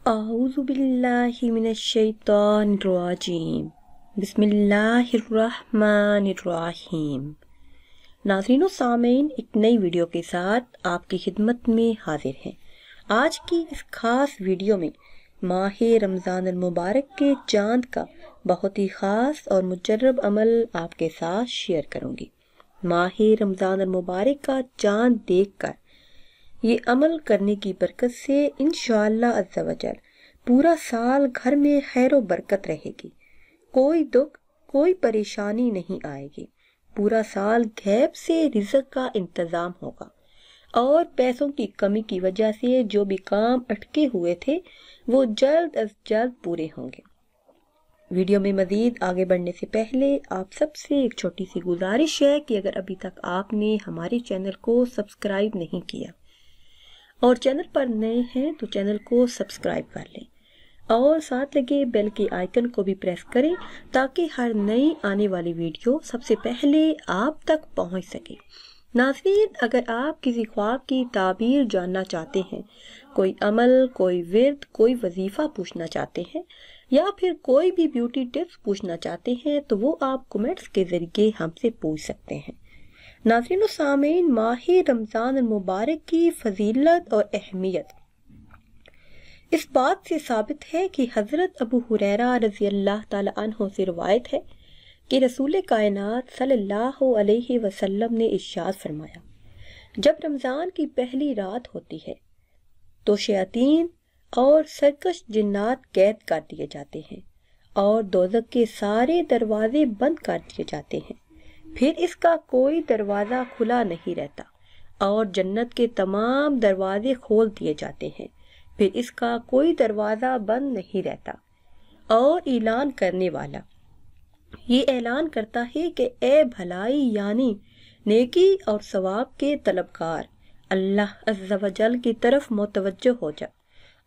اعوذ باللہ من الشیطان الرجیم بسم اللہ الرحمن الرحیم۔ ناظرین و سامعین، ایک نئی ویڈیو کے ساتھ آپ کی خدمت میں حاضر ہیں۔ آج کی اس خاص ویڈیو میں ماہ رمضان المبارک کے چاند کا بہت ہی خاص اور مجرب عمل آپ کے ساتھ شیئر کروں گی۔ ماہ رمضان المبارک کا چاند دیکھ کر یہ عمل کرنے کی برکت سے انشاءاللہ عز و جل پورا سال گھر میں خیر و برکت رہے گی، کوئی دکھ کوئی پریشانی نہیں آئے گی، پورا سال غیب سے رزق کا انتظام ہوگا اور پیسوں کی کمی کی وجہ سے جو بھی کام اٹکے ہوئے تھے وہ جلد از جلد پورے ہوں گے۔ ویڈیو میں مزید آگے بڑھنے سے پہلے آپ سب سے ایک چھوٹی سی گزارش ہے کہ اگر ابھی تک آپ نے ہمارے چینل کو سبسکرائب نہیں کیا اور چینل پر نئے ہیں تو چینل کو سبسکرائب کر لیں اور ساتھ لگے بیل کے آئیکن کو بھی پریس کریں تاکہ ہر نئی آنے والی ویڈیو سب سے پہلے آپ تک پہنچ سکے۔ ناظرین، اگر آپ کسی خواب کی تعبیر جاننا چاہتے ہیں، کوئی عمل، کوئی ورد، کوئی وظیفہ پوچھنا چاہتے ہیں یا پھر کوئی بھی بیوٹی ٹپس پوچھنا چاہتے ہیں تو وہ آپ کمنٹس کے ذریعے ہم سے پوچھ سکتے ہیں۔ ناظرین و سامعین، ماہ رمضان المبارک کی فضیلت اور اہمیت اس بات سے ثابت ہے کہ حضرت ابو ہریرہ رضی اللہ تعالی عنہ سے روایت ہے کہ رسول کائنات صلی اللہ علیہ وسلم نے ارشاد فرمایا، جب رمضان کی پہلی رات ہوتی ہے تو شیاطین اور سرکش جنات قید کر دیے جاتے ہیں اور دوزخ کے سارے دروازے بند کر دیے جاتے ہیں، پھر اس کا کوئی دروازہ کھلا نہیں رہتا اور جنت کے تمام دروازے کھول دیے جاتے ہیں، پھر اس کا کوئی دروازہ بند نہیں رہتا، اور اعلان کرنے والا یہ اعلان کرتا ہے کہ اے بھلائی یعنی نیکی اور ثواب کے طلبگار، اللہ عز و جل کی طرف متوجہ ہو جا،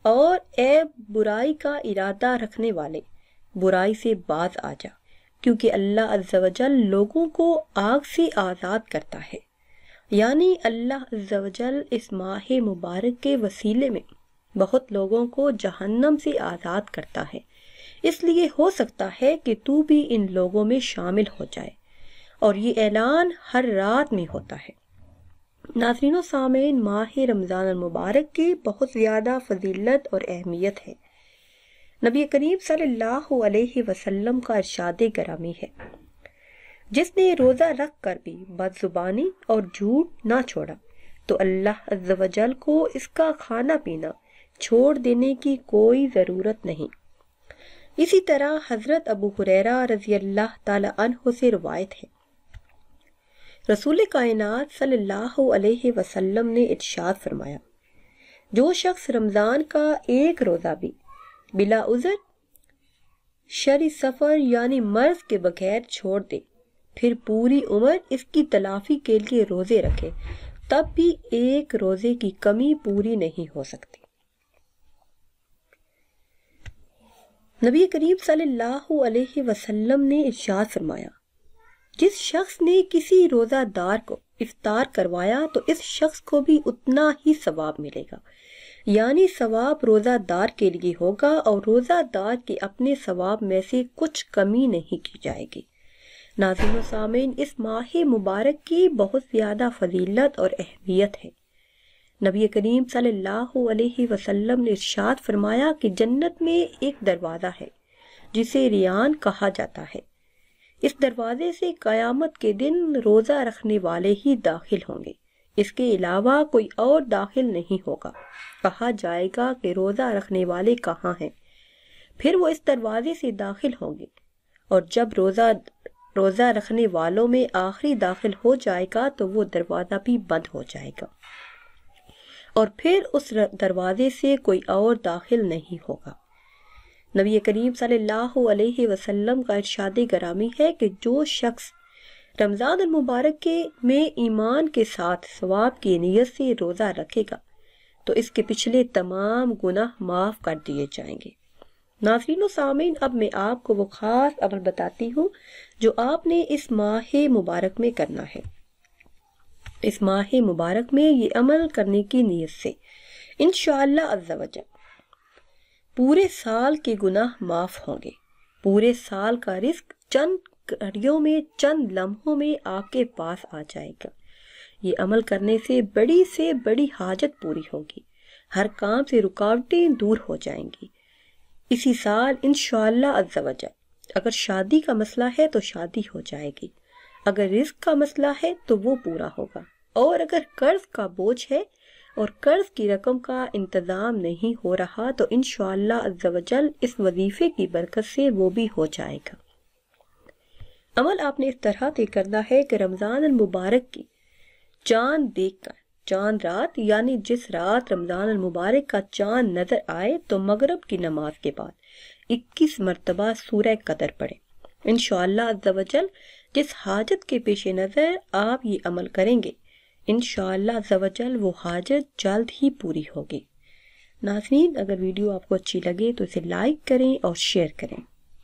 اور اے برائی کا ارادہ رکھنے والے، برائی سے باز آ جا، کیونکہ اللہ عز و جل لوگوں کو آگ سے آزاد کرتا ہے۔ یعنی اللہ عز و جل اس ماہ مبارک کے وسیلے میں بہت لوگوں کو جہنم سے آزاد کرتا ہے، اس لیے ہو سکتا ہے کہ تو بھی ان لوگوں میں شامل ہو جائے، اور یہ اعلان ہر رات میں ہوتا ہے۔ ناظرین و سامعین، ماہ رمضان المبارک کی بہت زیادہ فضیلت اور اہمیت ہے۔ نبی کریم صلی اللہ علیہ وسلم کا ارشاد گرامی ہے، جس نے روزہ رکھ کر بھی بد زبانی اور جھوٹ نہ چھوڑا تو اللہ عز و جل کو اس کا کھانا پینا چھوڑ دینے کی کوئی ضرورت نہیں۔ اسی طرح حضرت ابو ہریرہ رضی اللہ تعالی عنہ سے روایت ہے، رسول کائنات صلی اللہ علیہ وسلم نے ارشاد فرمایا، جو شخص رمضان کا ایک روزہ بھی بلا عذر شرعی سفر یعنی مرض کے بغیر چھوڑ دے، پھر پوری عمر اس کی تلافی کے لیے روزے رکھے، تب بھی ایک روزے کی کمی پوری نہیں ہو سکتی۔ نبی کریم صلی اللہ علیہ وسلم نے ارشاد فرمایا، جس شخص نے کسی روزہ دار کو افطار کروایا تو اس شخص کو بھی اتنا ہی ثواب ملے گا، یعنی ثواب روزہ دار کے لیے ہوگا اور روزہ دار کے اپنے ثواب میں سے کچھ کمی نہیں کی جائے گی۔ ناظرین و سامعین، اس ماہ مبارک کی بہت زیادہ فضیلت اور اہمیت ہے۔ نبی کریم صلی اللہ علیہ وسلم نے ارشاد فرمایا کہ جنت میں ایک دروازہ ہے جسے ریان کہا جاتا ہے، اس دروازے سے قیامت کے دن روزہ رکھنے والے ہی داخل ہوں گے، اس کے علاوہ کوئی اور داخل نہیں ہوگا۔ کہا جائے گا کہ روزہ رکھنے والے کہاں ہیں؟ پھر وہ اس دروازے سے داخل ہوں گے، اور جب روزہ رکھنے والوں میں آخری داخل ہو جائے گا تو وہ دروازہ بھی بند ہو جائے گا، اور پھر اس دروازے سے کوئی اور داخل نہیں ہوگا۔ نبی کریم صلی اللہ علیہ وسلم کا ارشاد گرامی ہے کہ جو شخص رمضان المبارک میں ایمان کے ساتھ ثواب کی نیت سے روزہ رکھے گا تو اس کے پچھلے تمام گناہ معاف کر دیے جائیں گے۔ ناظرین و سامعین، اب میں آپ کو وہ خاص عمل بتاتی ہوں جو آپ نے اس ماہ مبارک میں کرنا ہے۔ اس ماہ مبارک میں یہ عمل کرنے کی نیت سے انشاءاللہ عز و جل پورے سال کے گناہ معاف ہوں گے، پورے سال کا رزق چند گھڑیوں میں، چند لمحوں میں آپ کے پاس آ جائے گا۔ یہ عمل کرنے سے بڑی حاجت پوری ہوگی، ہر کام سے رکاوٹیں دور ہو جائیں گی۔ اسی سال انشاءاللہ عز و جل اگر شادی کا مسئلہ ہے تو شادی ہو جائے گی، اگر رزق کا مسئلہ ہے تو وہ پورا ہوگا، اور اگر قرض کا بوجھ ہے اور قرض کی رقم کا انتظام نہیں ہو رہا تو انشاءاللہ عز و جل اس وظیفے کی برکت سے وہ بھی ہو جائے گا۔ عمل آپ نے اس طرح طے کرنا ہے کہ رمضان المبارک کی چاند دیکھ کر، چاند رات یعنی جس رات رمضان المبارک کا چاند نظر آئے تو مغرب کی نماز کے بعد 21 مرتبہ سورہ قدر پڑھیں۔ انشاءاللہ عز و جل جس حاجت کے پیش نظر آپ یہ عمل کریں گے، انشاءاللہ عز و جل وہ حاجت جلد ہی پوری ہوگی۔ ناظرین، اگر ویڈیو آپ کو اچھی لگے تو اسے لائک کریں اور شیئر کریں۔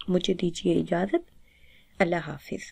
مجھے دیجیے اجازت، اللہ حافظ۔